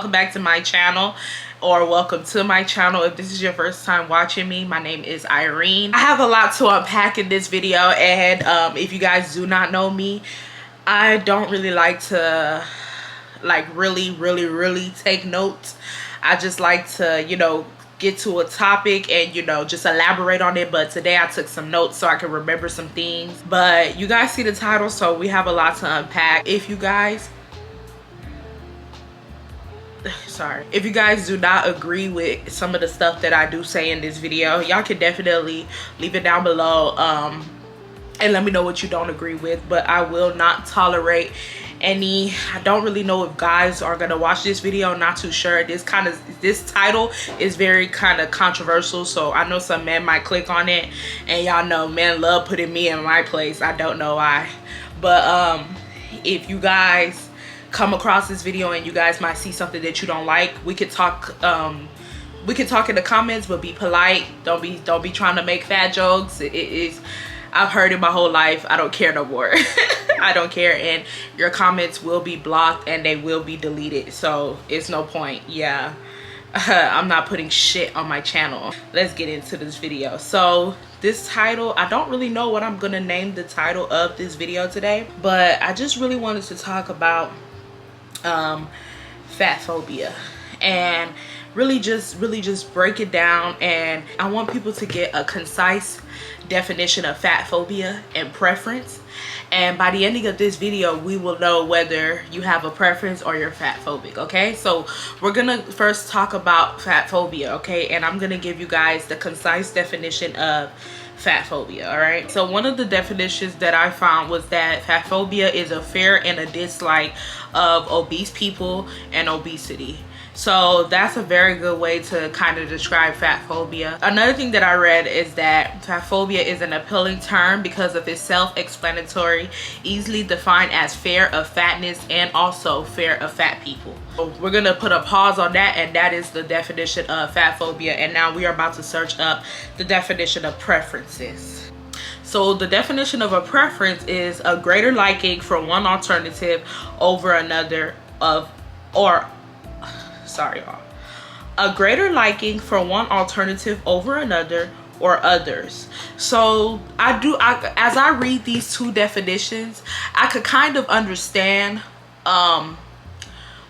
welcome back to my channel, or welcome to my channel if this is your first time watching me. My name is Irene. I have a lot to unpack in this video, and if you guys do not know me, I don't really like to really take notes. I just like to, you know, get to a topic and, you know, just elaborate on it. But today I took some notes so I can remember some things. But you guys see the title, so we have a lot to unpack. If you guys do not agree with some of the stuff that I do say in this video, y'all can definitely leave it down below and let me know what you don't agree with. But I will not tolerate any, I don't really know if guys are gonna watch this video, not too sure. This title is very kind of controversial, so I know some men might click on it, and y'all know men love putting me in my place. I don't know why, but if you guys come across this video and you guys might see something that you don't like, we could talk in the comments, but be polite. Don't be trying to make fat jokes. I've heard it my whole life. I don't care no more. I don't care, and your comments will be blocked and they will be deleted, so it's no point. Yeah, I'm not putting shit on my channel. Let's get into this video. So this title, I don't really know what I'm gonna name the title of this video today, but I just really wanted to talk about fat phobia and really just break it down. And I want people to get a concise definition of fat phobia and preference, and by the ending of this video we will know whether you have a preference or you're fat phobic. Okay, so we're gonna first talk about fat phobia, okay, and I'm gonna give you guys the concise definition of fat phobia. All right, so one of the definitions that I found was that fat phobia is a fear and a dislike of obese people and obesity. So that's a very good way to kind of describe fat phobia. Another thing that I read is that fat phobia is an appealing term because of its self-explanatory, easily defined as fear of fatness and also fear of fat people. So we're gonna put a pause on that, and that is the definition of fat phobia. And now we are about to search up the definition of preferences. So the definition of a preference is a greater liking for one alternative over another a greater liking for one alternative over another or others. So as I read these two definitions, I could kind of understand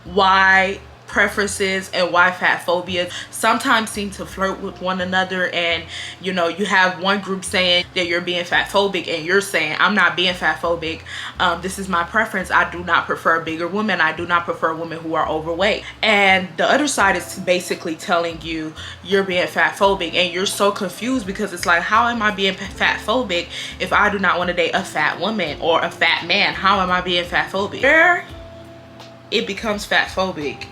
why preferences and why fat phobia sometimes seem to flirt with one another. And you know, you have one group saying that you're being fat phobic, and you're saying I'm not being fat phobic. This is my preference. I do not prefer bigger women. I do not prefer women who are overweight. And the other side is basically telling you you're being fat phobic, and you're so confused because it's like, how am I being fat phobic if I do not want to date a fat woman or a fat man? How am I being fat phobic? Where it becomes fat phobic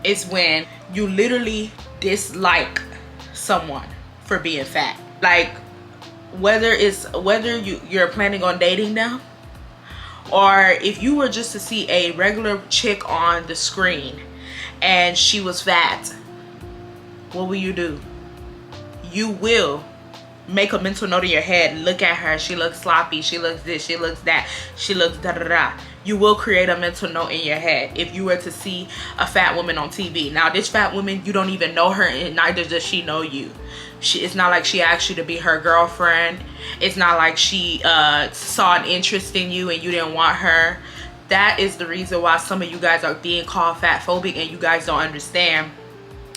is when you literally dislike someone for being fat. Like whether you're planning on dating them, or if you were just to see a regular chick on the screen and she was fat, what will you do? You will make a mental note in your head. Look at her, she looks sloppy, she looks this, she looks that, she looks da da da. You will create a mental note in your head if you were to see a fat woman on TV. Now this fat woman, you don't even know her, and neither does she know you. It's not like she asked you to be her girlfriend. It's not like she saw an interest in you and you didn't want her. That is the reason why some of you guys are being called fat phobic, and you guys don't understand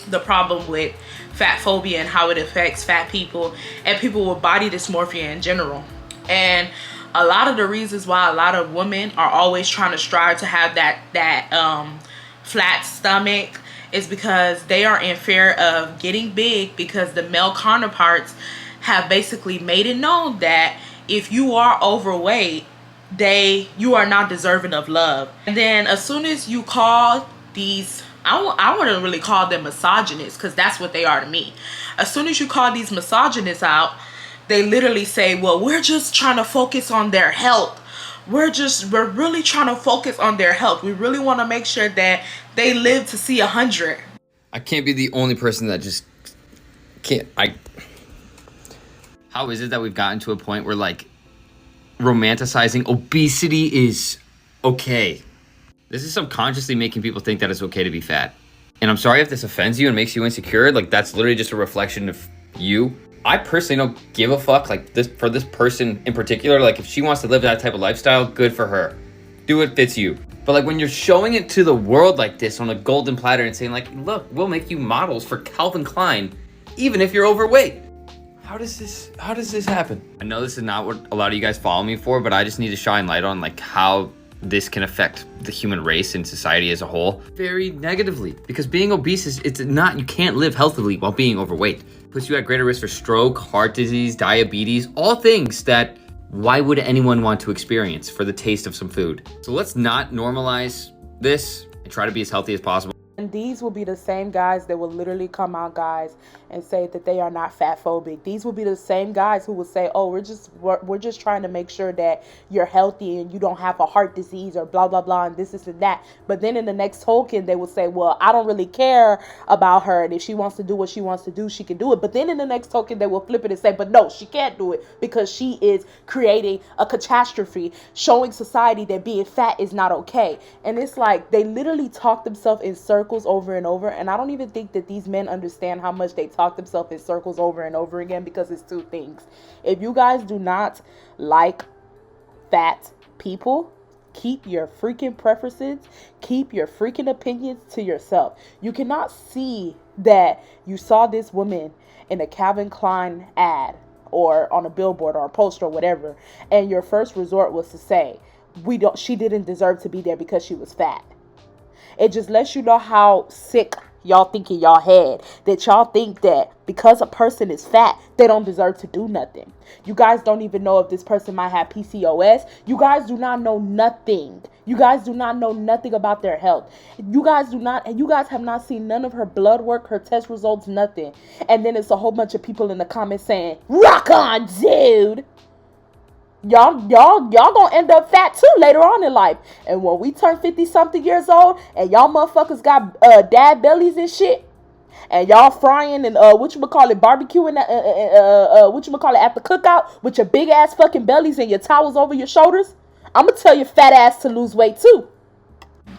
the problem with fat phobia and how it affects fat people and people with body dysmorphia in general. And a lot of the reasons why a lot of women are always trying to strive to have that flat stomach is because they are in fear of getting big, because the male counterparts have basically made it known that if you are overweight, you are not deserving of love. And then as soon as you call these, I wouldn't really call them misogynists, because that's what they are to me. As soon as you call these misogynists out, they literally say, well, we're just trying to focus on their health. We're really trying to focus on their health. We really want to make sure that they live to see 100. I can't be the only person that just can't. How is it that we've gotten to a point where like romanticizing obesity is okay? This is subconsciously making people think that it's okay to be fat. And I'm sorry if this offends you and makes you insecure. Like, that's literally just a reflection of you. I personally don't give a fuck, like, for this person in particular. Like, if she wants to live that type of lifestyle, good for her. Do what fits you. But like, when you're showing it to the world like this on a golden platter and saying like, look, we'll make you models for Calvin Klein, even if you're overweight. How does this happen? I know this is not what a lot of you guys follow me for, but I just need to shine light on like how this can affect the human race and society as a whole very negatively. Because being obese you can't live healthily while being overweight. It puts you at greater risk for stroke, heart disease, diabetes, all things that why would anyone want to experience for the taste of some food? So let's not normalize this and try to be as healthy as possible. And these will be the same guys that will literally come out, guys, and say that they are not fat phobic. These will be the same guys who will say, oh, we're just trying to make sure that you're healthy and you don't have a heart disease or blah, blah, blah, and this and that. But then in the next token, they will say, well, I don't really care about her. And if she wants to do what she wants to do, she can do it. But then in the next token, they will flip it and say, but no, she can't do it because she is creating a catastrophe, showing society that being fat is not okay. And it's like they literally talk themselves in circles over and over, and I don't even think that these men understand how much they talk themselves in circles over and over again, because it's two things. If you guys do not like fat people, keep your freaking preferences, keep your freaking opinions to yourself. You cannot see that you saw this woman in a Calvin Klein ad or on a billboard or a poster or whatever, and your first resort was to say, she didn't deserve to be there because she was fat. It just lets you know how sick y'all think in y'all head, that y'all think that because a person is fat, they don't deserve to do nothing. You guys don't even know if this person might have PCOS. You guys do not know nothing. You guys do not know nothing about their health. You guys have not seen none of her blood work, her test results, nothing. And then it's a whole bunch of people in the comments saying, rock on, dude. Y'all gonna end up fat too later on in life. And when we turn 50 something years old and y'all motherfuckers got dad bellies and shit, and y'all frying and barbecuing at the cookout with your big ass fucking bellies and your towels over your shoulders, I'ma tell your fat ass to lose weight too.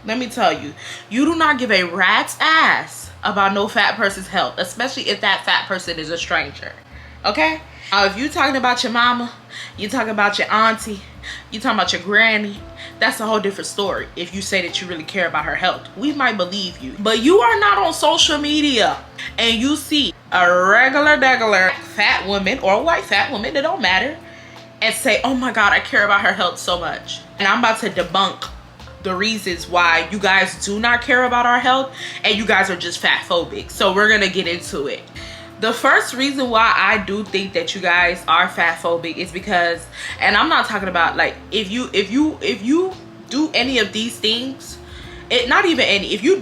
Let me tell you, you do not give a rat's ass about no fat person's health, especially if that fat person is a stranger. Okay? If you talking about your mama, you talking about your auntie, you talking about your granny, that's a whole different story. If you say that you really care about her health, we might believe you. But you are not on social media and you see a regular fat woman or a white fat woman, it don't matter, and say, oh my God, I care about her health so much. And I'm about to debunk the reasons why you guys do not care about our health and you guys are just fat phobic. So we're gonna get into it. The first reason why I do think that you guys are fat phobic is because, and I'm not talking about like if you do any of these things, if you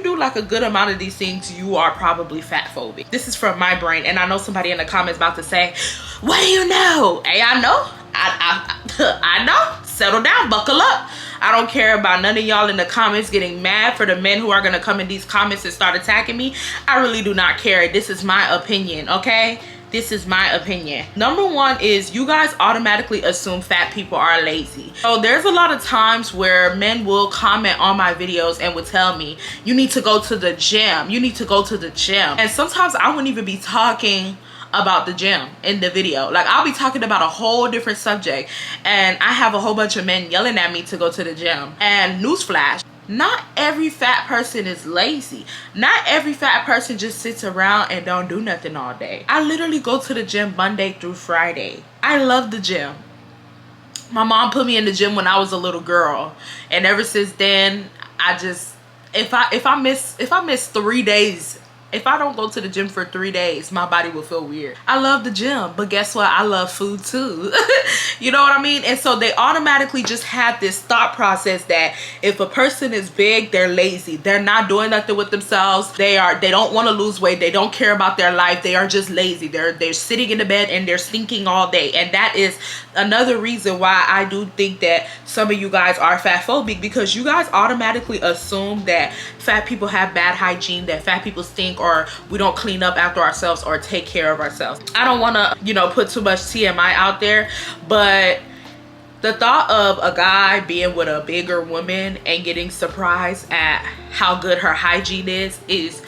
do like a good amount of these things, you are probably fat phobic. This is from my brain, and I know somebody in the comments about to say, what do you know? Hey, I know. I know. Settle down, buckle up. I don't care about none of y'all in the comments getting mad for the men who are gonna come in these comments and start attacking me. I really do not care. This is my opinion, okay? This is my opinion. Number one is you guys automatically assume fat people are lazy. So there's a lot of times where men will comment on my videos and will tell me, you need to go to the gym. You need to go to the gym. And sometimes I wouldn't even be talking about the gym in the video. Like, I'll be talking about a whole different subject and I have a whole bunch of men yelling at me to go to the gym. And newsflash, not every fat person is lazy. Not every fat person just sits around and don't do nothing all day. I literally go to the gym Monday through Friday. I love the gym. My mom put me in the gym when I was a little girl, and ever since then I just, if I miss 3 days, if I don't go to the gym for 3 days, my body will feel weird. I love the gym, but guess what? I love food too. You know what I mean? And so they automatically just have this thought process that if a person is big, they're lazy. They're not doing nothing with themselves. They don't want to lose weight. They don't care about their life. They are just lazy. They're sitting in the bed and they're stinking all day. And that is another reason why I do think that some of you guys are fat phobic, because you guys automatically assume that fat people have bad hygiene, that fat people stink, or we don't clean up after ourselves or take care of ourselves. I don't want to, put too much TMI out there, but The thought of a guy being with a bigger woman and getting surprised at how good her hygiene is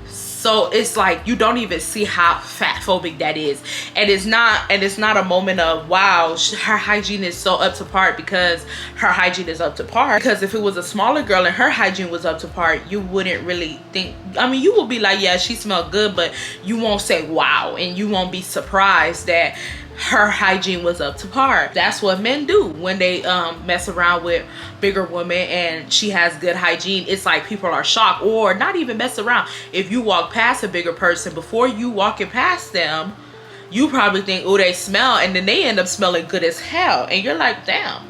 so, it's like you don't even see how fat phobic that is. And it's not a moment of, wow, her hygiene is so up to par, because her hygiene is up to par. Because if it was a smaller girl and her hygiene was up to par, you wouldn't really think, I mean, you will be like, yeah, she smelled good, but you won't say wow, and you won't be surprised that her hygiene was up to par. That's what men do when they mess around with bigger women and she has good hygiene. It's like people are shocked, or not even mess around. If you walk past a bigger person, before you walking past them, you probably think, oh, they smell, and then they end up smelling good as hell, and you're like, damn,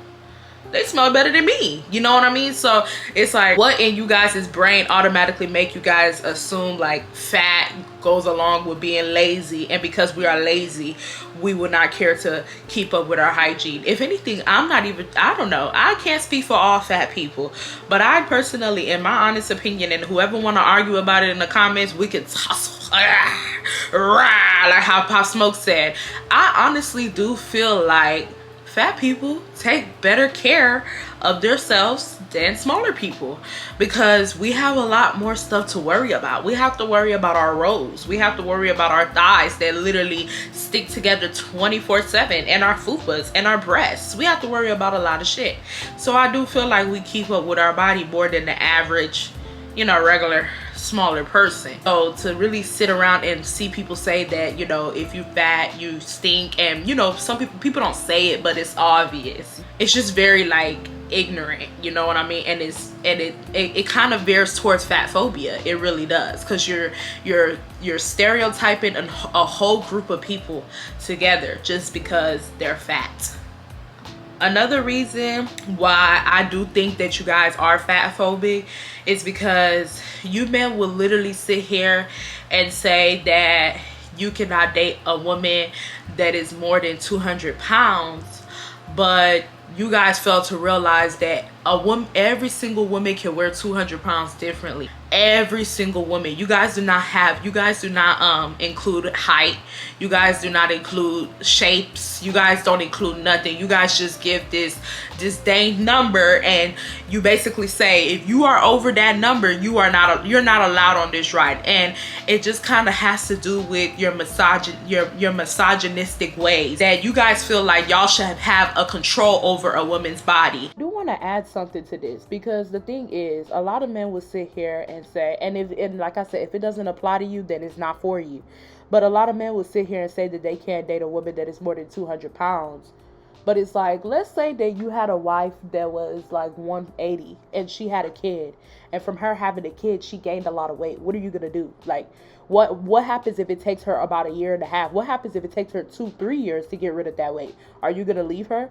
they smell better than me. You know what I mean? So it's like, what in you guys' brain automatically make you guys assume like fat goes along with being lazy, and because we are lazy, we would not care to keep up with our hygiene? If anything, I don't know, I can't speak for all fat people, but I personally, in my honest opinion, and whoever want to argue about it in the comments, we can tussle like how Pop Smoke said. I honestly do feel like fat people take better care of themselves than smaller people, because we have a lot more stuff to worry about. We have to worry about our rolls. We have to worry about our thighs that literally stick together 24/7, and our fupas and our breasts. We have to worry about a lot of shit. So I do feel like we keep up with our body more than the average, you know, regular smaller person. So to really sit around and see people say that, you know, if you fat, you stink, and you know, some people don't say it, but it's obvious. It's just very like ignorant, you know what I mean? And it kind of veers towards fat phobia. It really does, because you're stereotyping a whole group of people together just because they're fat. Another reason why I do think that you guys are fat phobic is because you men will literally sit here and say that you cannot date a woman that is more than 200 pounds, but you guys fail to realize that every single woman can wear 200 pounds differently. Every single woman. You guys do not include height. You guys do not include shapes. You guys don't include nothing. You guys just give this dang number, and you basically say, if you are over that number, you're not allowed on this ride. And it just kind of has to do with your misogynistic ways, that you guys feel like y'all should have a control over a woman's body. I do want to add something to this, because the thing is, a lot of men will sit here and say, and like I said, if it doesn't apply to you, then it's not for you. But a lot of men will sit here and say that they can't date a woman that is more than 200 pounds. But it's like, let's say that you had a wife that was like 180 and she had a kid, and from her having a kid, she gained a lot of weight. What are you gonna do? Like, what happens if it takes her about a year and a half? What happens if it takes her 2-3 years to get rid of that weight? Are you gonna leave her?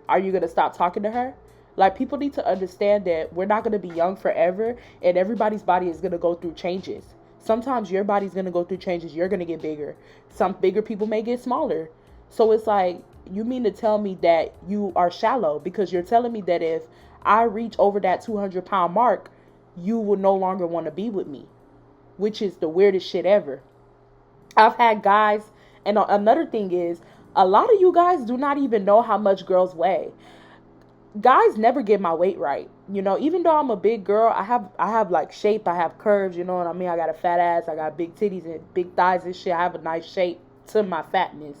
Are you gonna stop talking to her? Like, people need to understand that we're not gonna be young forever, and everybody's body is gonna go through changes. Sometimes your body's gonna go through changes. You're gonna get bigger. Some bigger people may get smaller. So it's like, you mean to tell me that you are shallow, because you're telling me that if I reach over that 200 pound mark, you will no longer want to be with me, which is the weirdest shit ever. I've had guys, and another thing is, a lot of you guys do not even know how much girls weigh. Guys never get my weight right. You know, even though I'm a big girl, I have like shape, I have curves, you know what I mean? I got a fat ass, I got big titties and big thighs and shit. I have a nice shape to my fatness.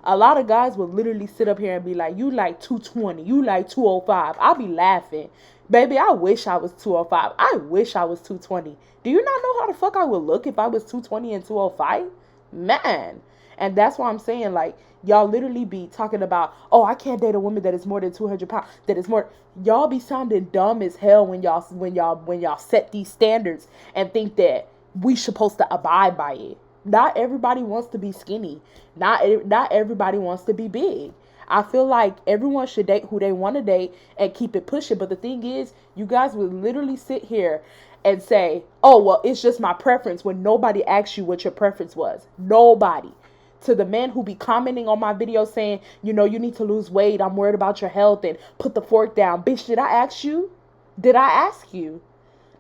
A lot of guys will literally sit up here and be like, you like 220, you like 205. I'll be laughing. Baby, I wish I was 205. I wish I was 220. Do you not know how the fuck I would look if I was 220 and 205? Man. And that's why I'm saying, like, y'all literally be talking about, oh, I can't date a woman that is more than 200 pounds. That is more. Y'all be sounding dumb as hell when y'all set these standards and think that we supposed to abide by it. Not everybody wants to be skinny. Not everybody wants to be big. I feel like everyone should date who they want to date and keep it pushing. But the thing is, you guys would literally sit here and say, oh, well, it's just my preference, when nobody asked you what your preference was. Nobody. To the men who be commenting on my video saying, you know, you need to lose weight, I'm worried about your health, and put the fork down. Bitch, did I ask you? Did I ask you?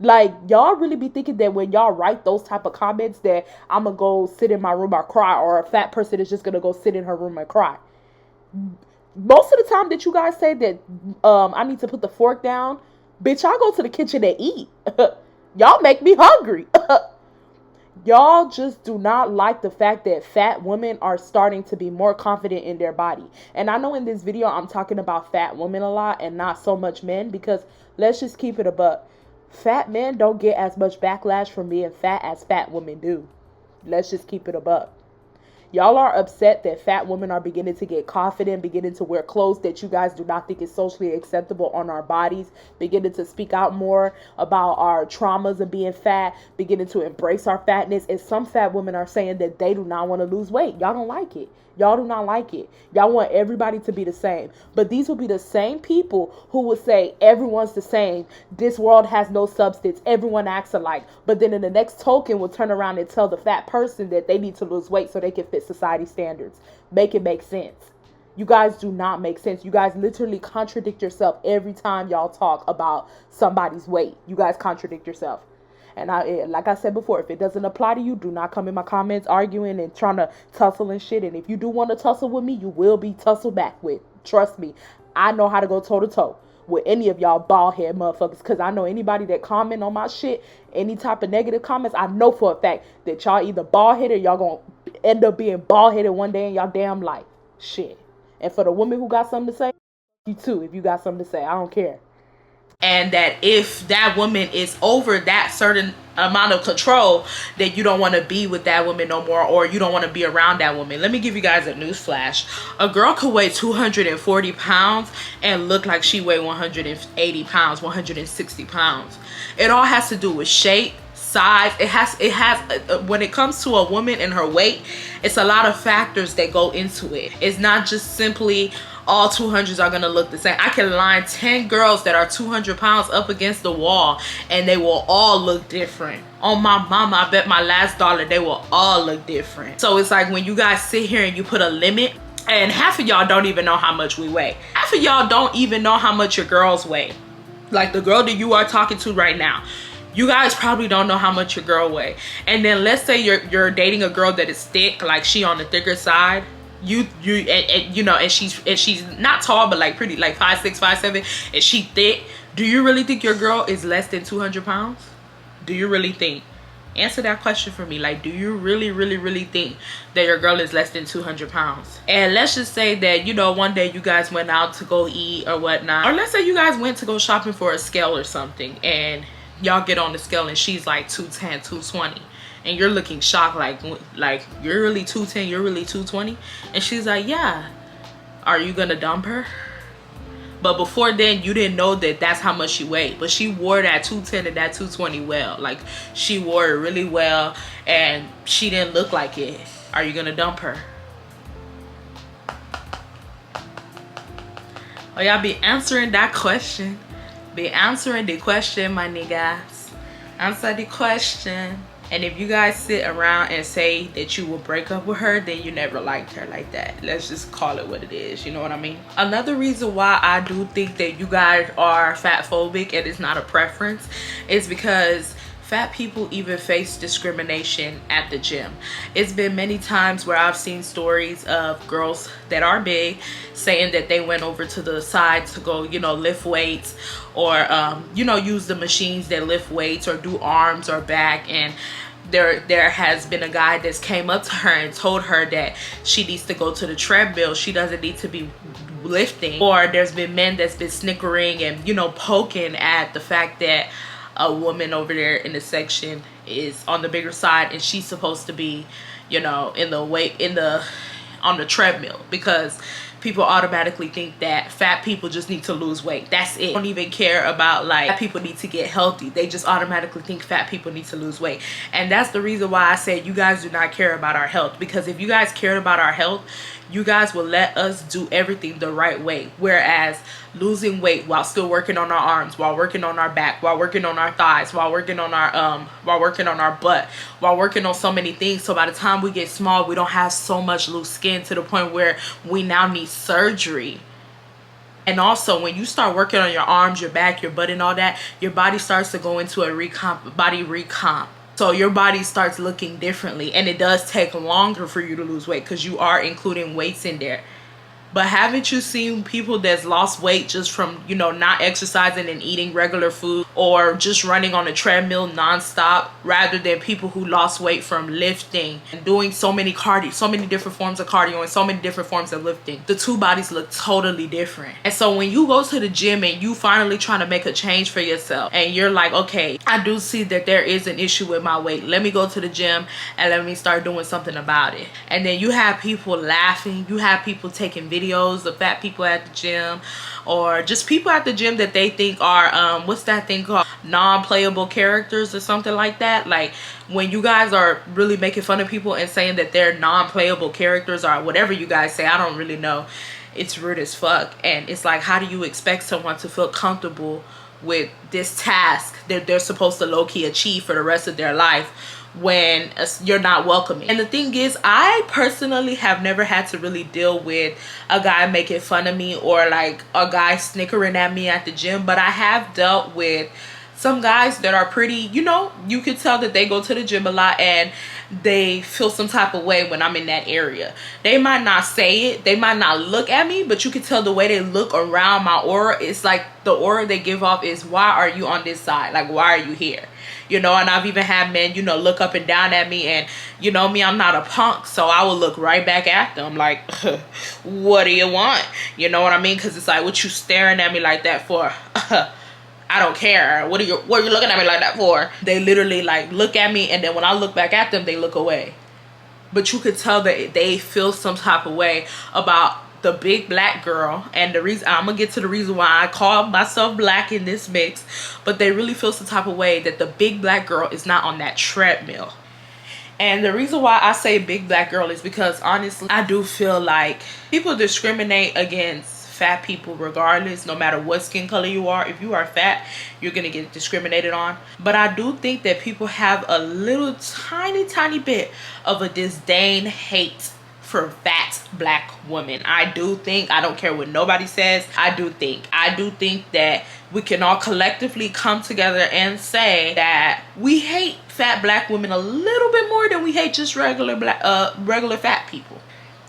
Like, y'all really be thinking that when y'all write those type of comments that I'm going to go sit in my room or cry, or a fat person is just going to go sit in her room and cry. Most of the time that you guys say that I need to put the fork down, bitch, I go to the kitchen and eat. Y'all make me hungry. Y'all just do not like the fact that fat women are starting to be more confident in their body. And I know in this video I'm talking about fat women a lot and not so much men, because let's just keep it a buck. Fat men don't get as much backlash from being fat as fat women do. Let's just keep it a buck. Y'all are upset that fat women are beginning to get confident, beginning to wear clothes that you guys do not think is socially acceptable on our bodies, beginning to speak out more about our traumas of being fat, beginning to embrace our fatness. And some fat women are saying that they do not want to lose weight. Y'all don't like it. Y'all do not like it. Y'all want everybody to be the same. But these will be the same people who will say everyone's the same. This world has no substance. Everyone acts alike. But then in the next token will turn around and tell the fat person that they need to lose weight so they can fit society standards. Make it make sense. You guys do not make sense. You guys literally contradict yourself every time y'all talk about somebody's weight. You guys contradict yourself. And like I said before, if it doesn't apply to you, do not come in my comments arguing and trying to tussle and shit. And if you do want to tussle with me, you will be tussled back with. Trust me. I know how to go toe to toe with any of y'all bald head motherfuckers, because I know anybody that comment on my shit, any type of negative comments, I know for a fact that y'all either bald headed or y'all gonna end up being bald headed one day in y'all damn life. Shit. And for the women who got something to say, you too, if you got something to say, I don't care. And that if that woman is over that certain amount of control, that you don't want to be with that woman no more, or you don't want to be around that woman. Let me give you guys a news flash. A girl could weigh 240 pounds and look like she weighed 180 pounds, 160 pounds. It all has to do with shape, size. It has when it comes to a woman and her weight, it's a lot of factors that go into it. It's not just simply all 200s are gonna look the same. I can line 10 girls that are 200 pounds up against the wall and they will all look different. On my mama, I bet my last dollar they will all look different. So it's like when you guys sit here and you put a limit, and half of y'all don't even know how much we weigh. Half of y'all don't even know how much your girls weigh. Like the girl that you are talking to right now, you guys probably don't know how much your girl weigh. And then let's say you're dating a girl that is thick, like she on the thicker side. You know, and she's not tall, but like pretty, like 5'6", 5'7", and she thick. Do you really think your girl is less than 200 pounds? Do you really think? Answer that question for me. Like, do you really think that your girl is less than 200 pounds? And let's just say that, you know, one day you guys went out to go eat or whatnot, or let's say you guys went to go shopping for a scale or something, and y'all get on the scale and she's like 210, 220. And you're looking shocked, like you're really 210, you're really 220. And she's like, yeah. Are you gonna dump her? But before then, you didn't know that that's how much she weighed. But she wore that 210 and that 220 well. Like, she wore it really well, and she didn't look like it. Are you gonna dump her? Oh, y'all be answering that question. Be answering the question, my niggas. Answer the question. And if you guys sit around and say that you will break up with her, then you never liked her like that. Let's just call it what it is. You know what I mean? Another reason why I do think that you guys are fat phobic and it's not a preference is because fat people even face discrimination at the gym. It's been many times where I've seen stories of girls that are big saying that they went over to the side to go, you know, lift weights, or you know, use the machines that lift weights, or do arms or back, and there has been a guy that's came up to her and told her that she needs to go to the treadmill, she doesn't need to be lifting. Or there's been men that's been snickering and, you know, poking at the fact that a woman over there in the section is on the bigger side and she's supposed to be, you know, on the treadmill, because people automatically think that fat people just need to lose weight. That's it. They don't even care about, like, fat people need to get healthy. They just automatically think fat people need to lose weight. And that's the reason why I said you guys do not care about our health. Because if you guys cared about our health, you guys will let us do everything the right way. Whereas losing weight while still working on our arms, while working on our back, while working on our thighs, while working on our butt, while working on so many things, so by the time we get small, we don't have so much loose skin to the point where we now need surgery. And also, when you start working on your arms, your back, your butt, and all that, your body starts to go into a body recomp. So your body starts looking differently, and it does take longer for you to lose weight because you are including weights in there. But haven't you seen people that's lost weight just from, you know, not exercising and eating regular food, or just running on a treadmill nonstop, rather than people who lost weight from lifting and doing so many different forms of cardio and so many different forms of lifting? The two bodies look totally different. And so when you go to the gym and you finally trying to make a change for yourself, and you're like, okay, I do see that there is an issue with my weight. Let me go to the gym and let me start doing something about it. And then you have people laughing. You have people taking videos of fat people at the gym, or just people at the gym that they think are what's that thing called, non-playable characters or something like that. Like when you guys are really making fun of people and saying that they're non-playable characters, or whatever you guys say, I don't really know, it's rude as fuck. And it's like, how do you expect someone to feel comfortable with this task that they're supposed to low-key achieve for the rest of their life when you're not welcoming? And the thing is, I personally have never had to really deal with a guy making fun of me, or like a guy snickering at me at the gym, but I have dealt with some guys that are pretty, you know, you could tell that they go to the gym a lot and they feel some type of way when I'm in that area. They might not say it, they might not look at me, but you can tell the way they look around my aura. It's like the aura they give off is, why are you on this side? Like, why are you here? You know, and I've even had men, you know, look up and down at me, and you know me, I'm not a punk, so I will look right back at them like, what do you want? You know what I mean? Because it's like, what you staring at me like that for? I don't care. What are you looking at me like that for? They literally like look at me, and then when I look back at them, they look away. But you could tell that they feel some type of way about the big black girl. And the reason, I'm gonna get to the reason why I call myself black in this mix, but they really feel some type of way that the big black girl is not on that treadmill. And the reason why I say big black girl is because honestly, I do feel like people discriminate against fat people regardless, no matter what skin color you are. If you are fat, you're gonna get discriminated on. But I do think that people have a little tiny bit of a disdain, hate for fat black women. I do think, I don't care what nobody says, I do think that we can all collectively come together and say that we hate fat black women a little bit more than we hate just regular fat people.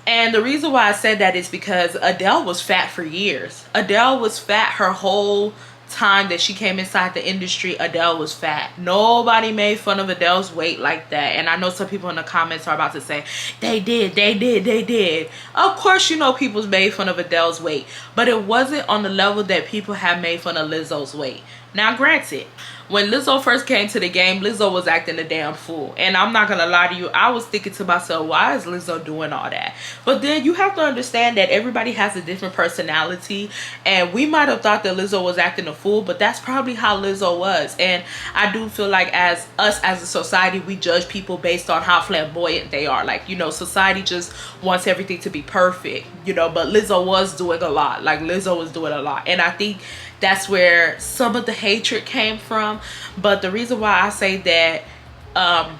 And the reason why I said that is because Adele was fat for years. Adele was fat her whole time that she came inside the industry. Adele was fat. Nobody made fun of Adele's weight like that. And I know some people in the comments are about to say, they did. Of course, you know, people's made fun of Adele's weight, but it wasn't on the level that people have made fun of Lizzo's weight. Now, granted, when Lizzo first came to the game, Lizzo was acting a damn fool. And I'm not gonna lie to you, I was thinking to myself, why is Lizzo doing all that? But then you have to understand that everybody has a different personality. And we might have thought that Lizzo was acting a fool, but that's probably how Lizzo was. And I do feel like as a society, we judge people based on how flamboyant they are. Like, you know, society just wants everything to be perfect, you know, but Lizzo was doing a lot. Like, Lizzo was doing a lot. And I think that's where some of the hatred came from. But the reason why I say that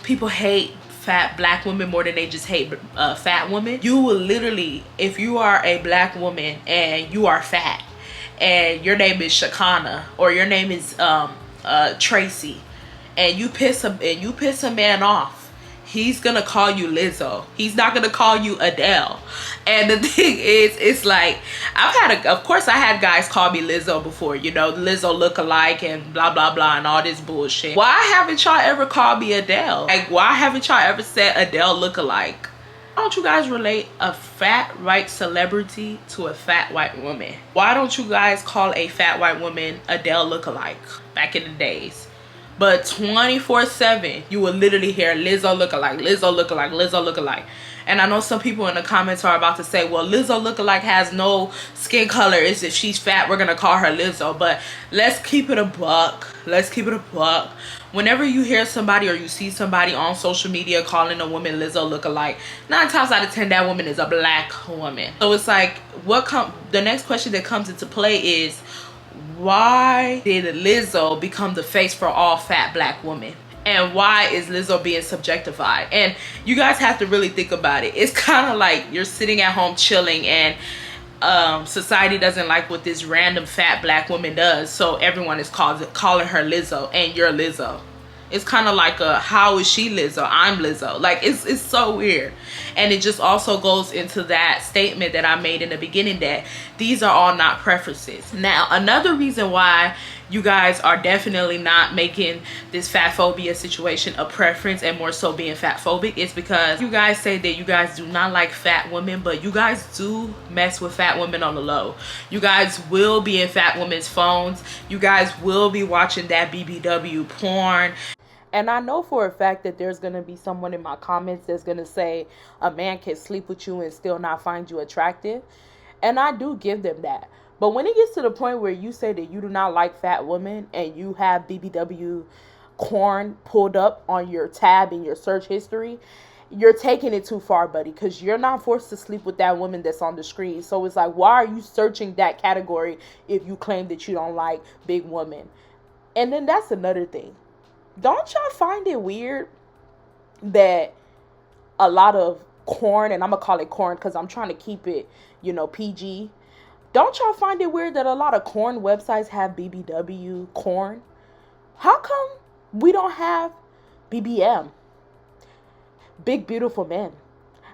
people hate fat black women more than they just hate fat women, you will literally, if you are a black woman and you are fat and your name is Shakana, or your name is Tracy, and you piss a man off, he's gonna call you Lizzo. He's not gonna call you Adele. And the thing is, it's like, of course I had guys call me Lizzo before, you know, Lizzo look-alike and blah blah blah and all this bullshit. Why haven't y'all ever called me Adele? Like, why haven't y'all ever said Adele look-alike? Why don't you guys relate a fat white celebrity to a fat white woman? Why don't you guys call a fat white woman Adele look-alike back in the days? But 24/7, you will literally hear Lizzo look-alike, Lizzo look-alike, Lizzo look-alike. And I know some people in the comments are about to say, well, Lizzo look-alike has no skin color. Is if she's fat, we're going to call her Lizzo. But let's keep it a buck. Let's keep it a buck. Whenever you hear somebody or you see somebody on social media calling a woman Lizzo look-alike, 9 times out of 10, that woman is a black woman. So it's like, the next question that comes into play is, why did Lizzo become the face for all fat black women? And why is Lizzo being subjectified? And you guys have to really think about it. It's kind of like you're sitting at home chilling, and society doesn't like what this random fat black woman does, so everyone is calling her Lizzo, and you're Lizzo. It's kind of like a, how is she Lizzo? I'm Lizzo. Like, it's so weird. And it just also goes into that statement that I made in the beginning, that these are all not preferences. Now, another reason why you guys are definitely not making this fat phobia situation a preference and more so being fat phobic is because you guys say that you guys do not like fat women, but you guys do mess with fat women on the low. You guys will be in fat women's phones. You guys will be watching that BBW porn. And I know for a fact that there's going to be someone in my comments that's going to say a man can sleep with you and still not find you attractive. And I do give them that. But when it gets to the point where you say that you do not like fat women and you have BBW corn pulled up on your tab in your search history, you're taking it too far, buddy, because you're not forced to sleep with that woman that's on the screen. So it's like, why are you searching that category if you claim that you don't like big women? And then that's another thing. Don't y'all find it weird that a lot of corn, and I'm going to call it corn because I'm trying to keep it, PG. Don't y'all find it weird that a lot of corn websites have BBW corn? How come we don't have BBM? Big Beautiful Men.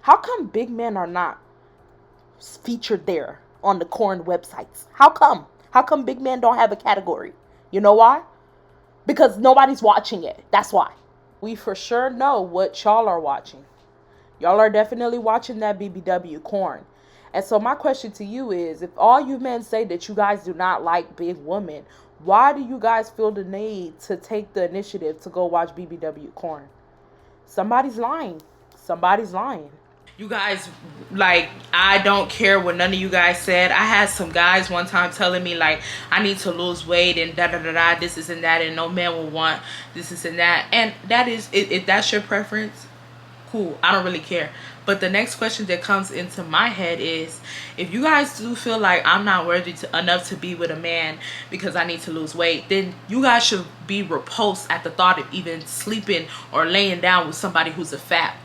How come big men are not featured there on the corn websites? How come? How come big men don't have a category? You know why? Because nobody's watching it. That's why. We for sure know what y'all are watching. Y'all are definitely watching that BBW corn. And so my question to you is, if all you men say that you guys do not like big women, why do you guys feel the need to take the initiative to go watch BBW corn? Somebody's lying. Somebody's lying. You guys, like, I don't care what none of you guys said. I had some guys one time telling me, like, I need to lose weight and da-da-da-da, this is and that, and no man will want this is and that. And that is, if that's your preference, cool. I don't really care. But the next question that comes into my head is, if you guys do feel like I'm not worthy enough to be with a man because I need to lose weight, then you guys should be repulsed at the thought of even sleeping or laying down with somebody who's a fat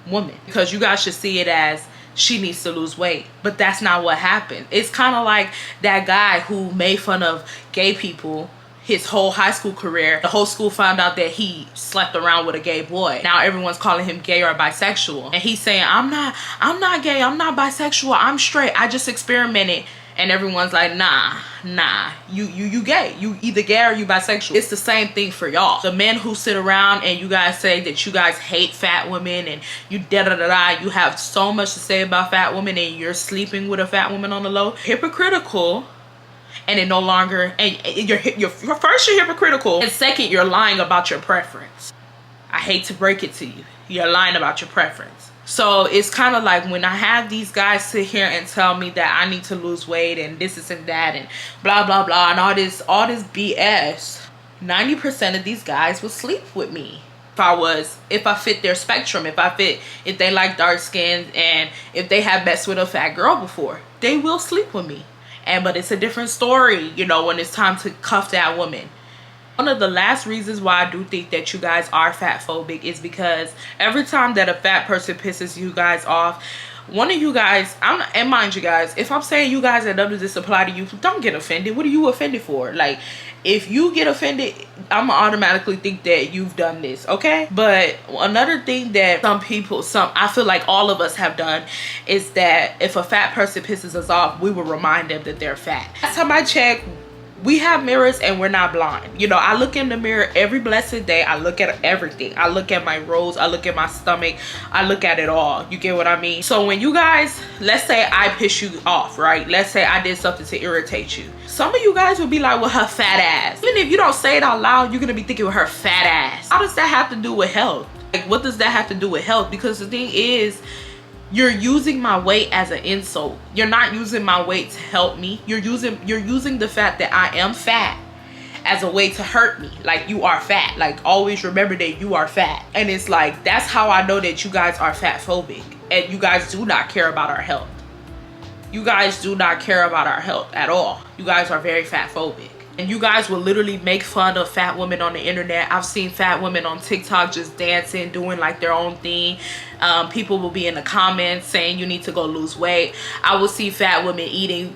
woman, because you guys should see it as she needs to lose weight. But that's not what happened. It's kind of like that guy who made fun of gay people his whole high school career. The whole school found out that he slept around with a gay boy. Now everyone's calling him gay or bisexual, and he's saying, I'm not gay, I'm not bisexual, I'm straight, I just experimented. And everyone's like, nah, you gay. You either gay or you bisexual. It's the same thing for y'all. The men who sit around and you guys say that you guys hate fat women and you da-da-da-da, you have so much to say about fat women and you're sleeping with a fat woman on the low. Hypocritical. And it no longer, and you're first, you're hypocritical, and second, you're lying about your preference. I hate to break it to you. You're lying about your preference. So it's kind of like when I have these guys sit here and tell me that I need to lose weight and this is and that and blah blah blah and all this BS, 90% of these guys will sleep with me. If I fit their spectrum, if they like dark skin and if they have messed with a fat girl before, they will sleep with me. But it's a different story, when it's time to cuff that woman. One of the last reasons why I do think that you guys are fat phobic is because every time that a fat person pisses you guys off, one of you guys, and mind you guys, if I'm saying you guys that none of this apply to you, don't get offended. What are you offended for? Like, if you get offended, I'm gonna automatically think that you've done this, okay? But another thing that I feel like all of us have done is that if a fat person pisses us off, we will remind them that they're fat. Last time I checked, we have mirrors and we're not blind. I look in the mirror every blessed day. I look at everything. I look at my rolls. I look at my stomach. I look at it all. You get what I mean? So when you guys, let's say I piss you off, right? Let's say I did something to irritate you. Some of you guys will be like, well, her fat ass. Even if you don't say it out loud, you're going to be thinking with her fat ass. How does that have to do with health? Like, what does that have to do with health? Because the thing is, you're using my weight as an insult. You're not using my weight to help me. You're using the fact that I am fat as a way to hurt me. Like, you are fat. Like, always remember that you are fat. And it's like, that's how I know that you guys are fat phobic. And you guys do not care about our health. You guys do not care about our health at all. You guys are very fat phobic. And you guys will literally make fun of fat women on the internet. I've seen fat women on TikTok just dancing, doing like their own thing. People will be in the comments saying you need to go lose weight. I will see fat women eating,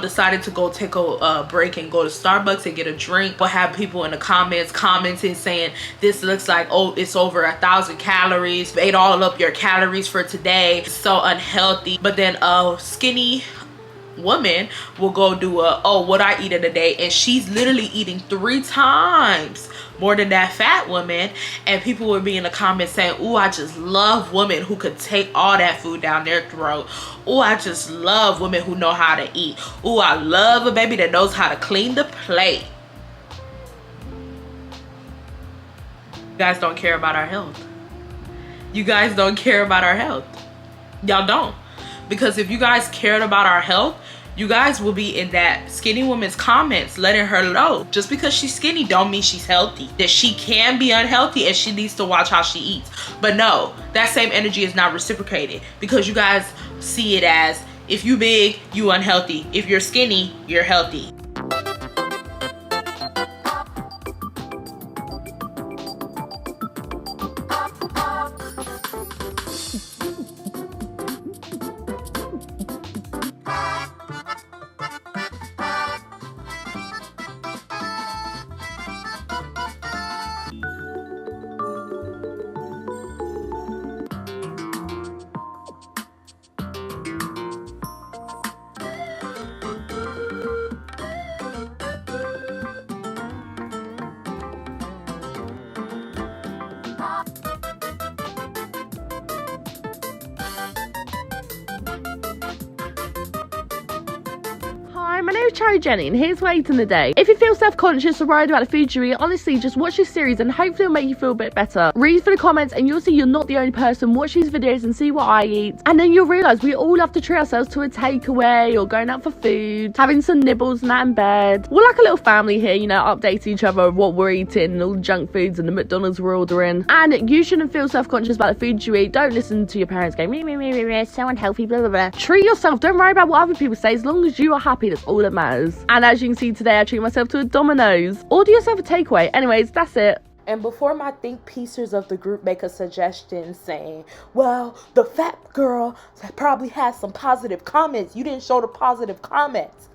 decided to go take a break and go to Starbucks and get a drink. We'll have people in the comments commenting saying this looks like, oh, it's over 1,000 calories. Ate all up your calories for today. It's so unhealthy. But then skinny woman will go do what I eat in a day, and she's literally eating 3 times more than that fat woman, and people will be in the comments saying, "Ooh, I just love women who could take all that food down their throat. Ooh, I just love women who know how to eat. Ooh, I love a baby that knows how to clean the plate." You guys don't care about our health. You guys don't care about our health. Y'all don't. Because if you guys cared about our health, you guys will be in that skinny woman's comments letting her know just because she's skinny don't mean she's healthy. That she can be unhealthy and she needs to watch how she eats. But no, that same energy is not reciprocated, because you guys see it as, if you big, you unhealthy. If you're skinny, you're healthy. Hi, my name is Cherry Jenny, and here's why I eat in the day. If you feel self-conscious or worried about the food you eat, honestly, just watch this series and hopefully it'll make you feel a bit better. Read through the comments and you'll see you're not the only person. Watch these videos and see what I eat. And then you'll realise we all have to treat ourselves to a takeaway or going out for food, having some nibbles and that in bed. We're like a little family here, you know, updating each other of what we're eating and all the junk foods and the McDonald's we're ordering. And you shouldn't feel self-conscious about the food you eat. Don't listen to your parents going, me, so unhealthy, blah, blah, blah. Treat yourself. Don't worry about what other people say. As long as you are happy, that's all that matters. And as you can see today, I treat myself to a Domino's. Order yourself a takeaway. Anyways, that's it. And before my think piecers of the group make a suggestion saying, well, the fat girl probably has some positive comments. You didn't show the positive comments.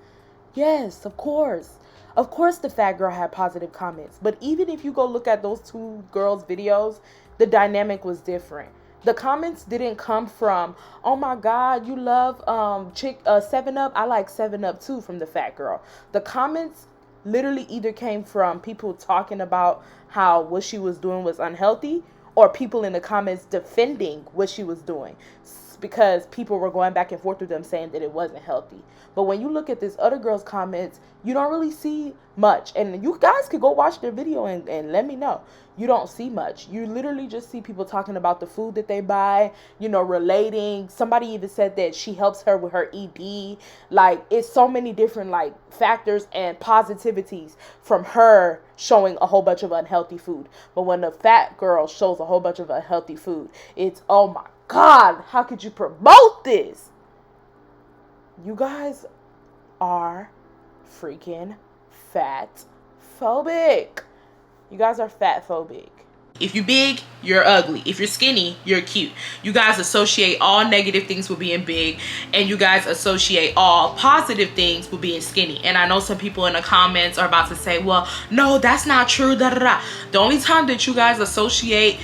Yes, of course. Of course the fat girl had positive comments. But even if you go look at those 2 girls' videos, the dynamic was different. The comments didn't come from, oh my God, you love 7-Up. I like 7-Up too, from the fat girl. The comments literally either came from people talking about how what she was doing was unhealthy, or people in the comments defending what she was doing, because people were going back and forth with them saying that it wasn't healthy. But when you look at this other girl's comments, you don't really see much. And you guys could go watch their video and let me know. You don't see much. You literally just see people talking about the food that they buy, you know, relating. Somebody even said that she helps her with her ED. Like, it's so many different, like, factors and positivities from her showing a whole bunch of unhealthy food. But when the fat girl shows a whole bunch of unhealthy food, it's, oh my God, how could you promote this? You guys are freaking fat phobic. You guys are fat phobic. If you're big, you're ugly. If you're skinny, you're cute. You guys associate all negative things with being big, and you guys associate all positive things with being skinny. And I know some people in the comments are about to say, well, no, that's not true. Da, da, da. The only time that you guys associate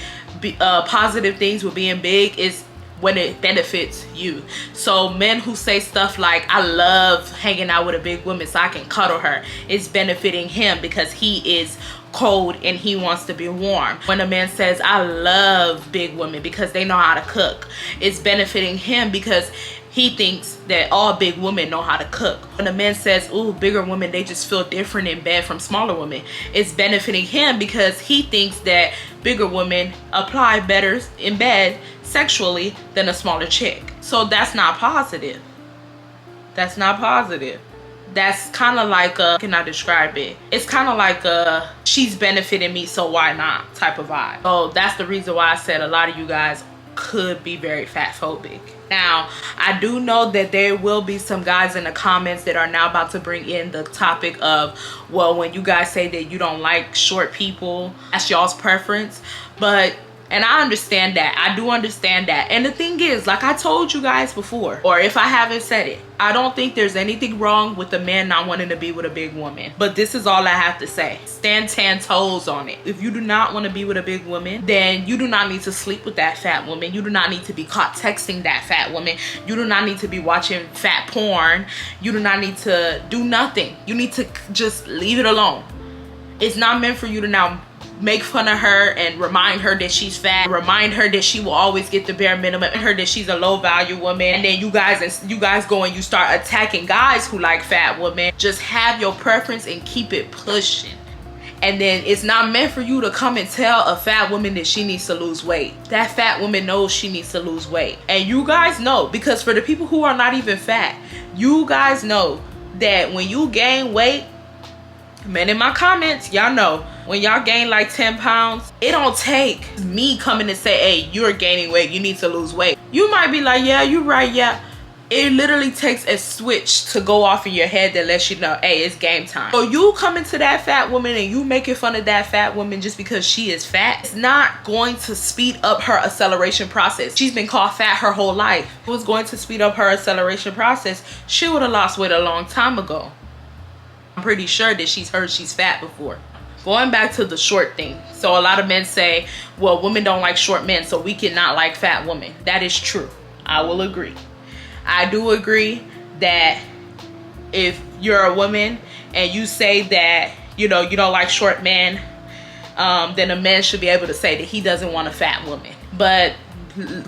positive things with being big is when it benefits you. So men who say stuff like, I love hanging out with a big woman so I can cuddle her, it's benefiting him because he is cold and he wants to be warm. When a man says, I love big women because they know how to cook, it's benefiting him because he thinks that all big women know how to cook. When a man says, ooh, bigger women, they just feel different in bed from smaller women, it's benefiting him because he thinks that bigger women apply better in bed sexually than a smaller chick. So that's not positive. That's not positive. That's kind of like a, can I describe it? It's kind of like a, she's benefiting me, so why not type of vibe. So that's the reason why I said a lot of you guys could be very fat phobic. Now, I do know that there will be some guys in the comments that are now about to bring in the topic of, well, when you guys say that you don't like short people, that's y'all's preference. And I understand that. I do understand that. And the thing is, like I told you guys before, or if I haven't said it, I don't think there's anything wrong with a man not wanting to be with a big woman. But this is all I have to say. Stand 10 toes on it. If you do not want to be with a big woman, then you do not need to sleep with that fat woman. You do not need to be caught texting that fat woman. You do not need to be watching fat porn. You do not need to do nothing. You need to just leave it alone. It's not meant for you to now make fun of her and remind her that she's fat, remind her that she will always get the bare minimum, and her that she's a low value woman. And then you guys go and you start attacking guys who like fat women. Just have your preference and keep it pushing. And then it's not meant for you to come and tell a fat woman that she needs to lose weight. That fat woman knows she needs to lose weight. And you guys know, because for the people who are not even fat, you guys know that when you gain weight, men in my comments, y'all know, when y'all gain like 10 pounds, it don't take me coming to say, hey, you're gaining weight, you need to lose weight. You might be like, yeah, you're right, yeah. It literally takes a switch to go off in your head that lets you know, hey, it's game time. So you coming to that fat woman and you making fun of that fat woman just because she is fat, it's not going to speed up her acceleration process. She's been called fat her whole life. If it was going to speed up her acceleration process, she would have lost weight a long time ago. I'm pretty sure that she's heard she's fat before. Going back to the short thing. So a lot of men say, well, women don't like short men, so we cannot like fat women. That is true. I will agree. I do agree that if you're a woman and you say that, you know, you don't like short men, then a man should be able to say that he doesn't want a fat woman. But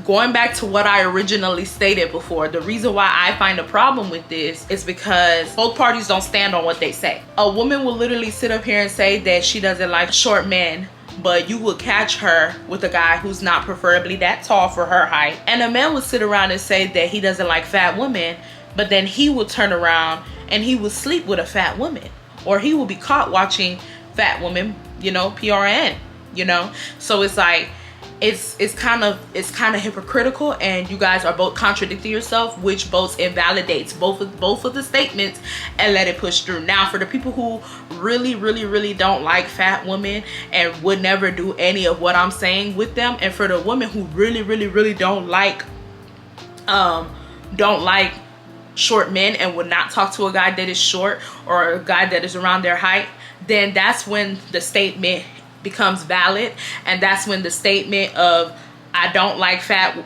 going back to what I originally stated before, the reason why I find a problem with this is because both parties don't stand on what they say. A woman will literally sit up here and say that she doesn't like short men, but you will catch her with a guy who's not preferably that tall for her height. And a man will sit around and say that he doesn't like fat women, but then he will turn around and he will sleep with a fat woman, or he will be caught watching fat women, you know, PRN, you know. So it's like, it's kind of hypocritical, and you guys are both contradicting yourself, which both invalidates both of the statements and let it push through. Now, for the people who really don't like fat women and would never do any of what I'm saying with them, and for the women who really don't like short men and would not talk to a guy that is short or a guy that is around their height, then that's when the statement becomes valid, and that's when the statement of I don't like fat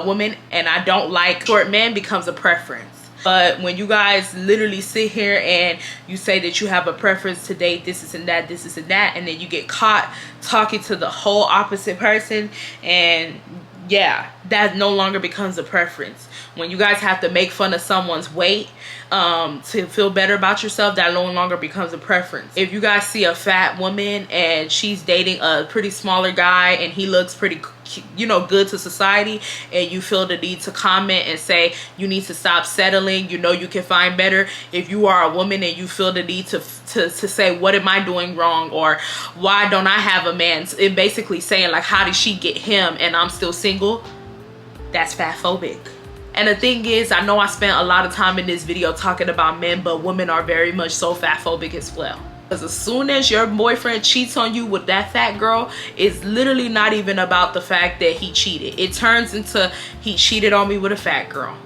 women and I don't like short men becomes a preference. But when you guys literally sit here and you say that you have a preference to date this and that, and then you get caught talking to the whole opposite person, and yeah, that no longer becomes a preference. When you guys have to make fun of someone's weight to feel better about yourself, that no longer becomes a preference. If you guys see a fat woman and she's dating a pretty smaller guy and he looks pretty, you know, good to society, and you feel the need to comment and say you need to stop settling, you know, you can find better. If you are a woman and you feel the need to say, what am I doing wrong, or why don't I have a man, it basically saying like, how did she get him and I'm still single, that's fatphobic. And the thing is, I know I spent a lot of time in this video talking about men, but women are very much so fatphobic as well. Because as soon as your boyfriend cheats on you with that fat girl, it's literally not even about the fact that he cheated. It turns into, he cheated on me with a fat girl.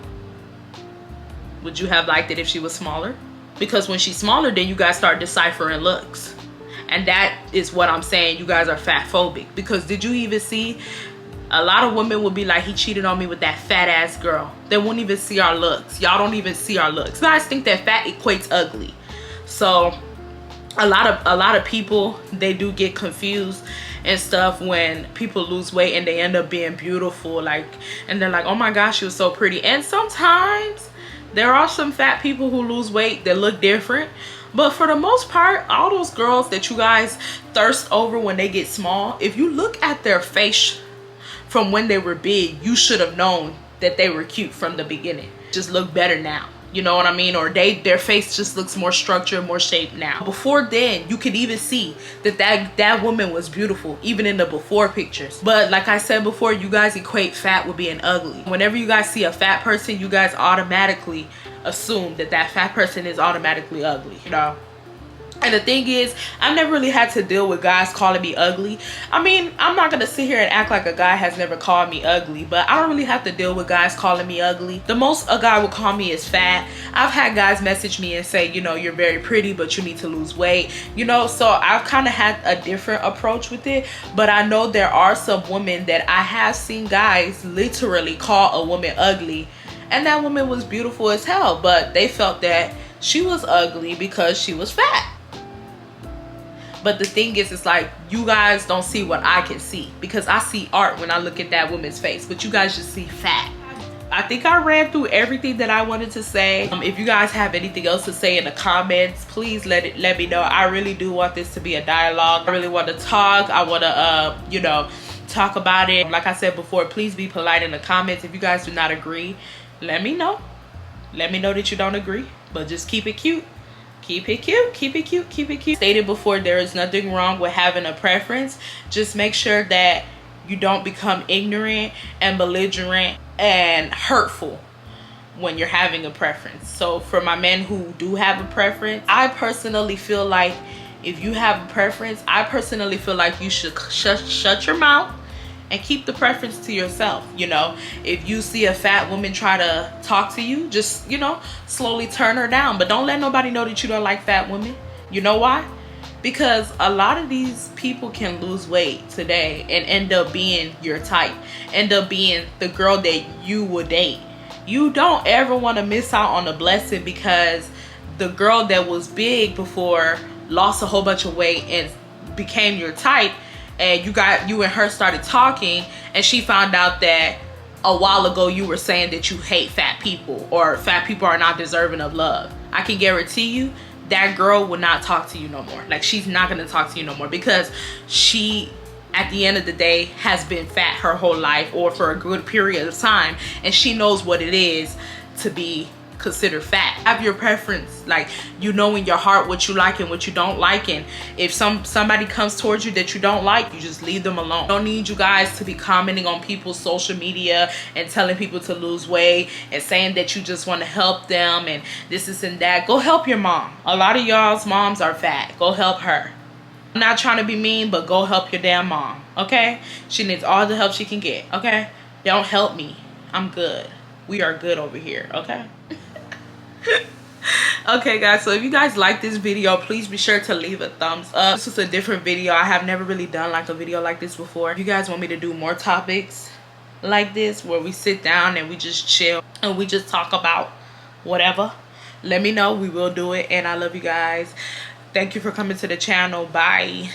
Would you have liked it if she was smaller? Because when she's smaller, then you guys start deciphering looks. And that is what I'm saying, you guys are fatphobic. Because did you even see, a lot of women will be like, he cheated on me with that fat ass girl. They won't even see our looks. Y'all don't even see our looks. You guys think that fat equates ugly. So a lot of people, they do get confused and stuff when people lose weight and they end up being beautiful, like, and they're like, oh my gosh, she was so pretty. And sometimes there are some fat people who lose weight that look different, but for the most part, all those girls that you guys thirst over when they get small, if you look at their face from when they were big, you should have known that they were cute from the beginning. Just look better now. You know what I mean? Or their face just looks more structured, more shaped now. Before then, you could even see that woman was beautiful, even in the before pictures. But like I said before, you guys equate fat with being ugly. Whenever you guys see a fat person, you guys automatically assume that fat person is automatically ugly, you know? And the thing is, I've never really had to deal with guys calling me ugly. I mean, I'm not gonna sit here and act like a guy has never called me ugly, but I don't really have to deal with guys calling me ugly. The most a guy would call me is fat. I've had guys message me and say, you know, you're very pretty, but you need to lose weight. You know, so I've kind of had a different approach with it. But I know there are some women that I have seen guys literally call a woman ugly, and that woman was beautiful as hell, but they felt that she was ugly because she was fat. But the thing is, it's like, you guys don't see what I can see, because I see art when I look at that woman's face, but you guys just see fat. I think I ran through everything that I wanted to say. If you guys have anything else to say in the comments, please let me know. I really do want this to be a dialogue. I really want to talk. I want to, you know, talk about it. Like I said before, please be polite in the comments. If you guys do not agree, let me know. Let me know that you don't agree, but just keep it cute. Keep it cute, keep it cute, keep it cute. Stated before, there is nothing wrong with having a preference. Just make sure that you don't become ignorant and belligerent and hurtful when you're having a preference. So for my men who do have a preference, I personally feel like if you have a preference, I personally feel like you should shut your mouth and keep the preference to yourself. You know, if you see a fat woman try to talk to you, just, you know, slowly turn her down. But don't let nobody know that you don't like fat women. You know why? Because a lot of these people can lose weight today and end up being your type, end up being the girl that you would date. You don't ever want to miss out on the blessing because the girl that was big before lost a whole bunch of weight and became your type, and you and her started talking, and she found out that a while ago you were saying that you hate fat people, or fat people are not deserving of love. I can guarantee you that girl will not talk to you no more. Like, she's not going to talk to you no more, because she, at the end of the day, has been fat her whole life, or for a good period of time, and she knows what it is to be considered fat. Have your preference, like, you know in your heart what you like and what you don't like, and if somebody comes towards you that you don't like, you just leave them alone. Don't need you guys to be commenting on people's social media and telling people to lose weight and saying that you just want to help them and this and that. Go help your mom. A lot of y'all's moms are fat. Go help her. I'm not trying to be mean, but go help your damn mom, okay? She needs all the help she can get, okay? Don't help me. I'm good. We are good over here, okay? Okay guys, so if you guys like this video, please be sure to leave a thumbs up. This is a different video. I have never really done like a video like this before. If you guys want me to do more topics like this where we sit down and we just chill and we just talk about whatever, let me know. We will do it, and I love you guys. Thank you for coming to the channel. Bye.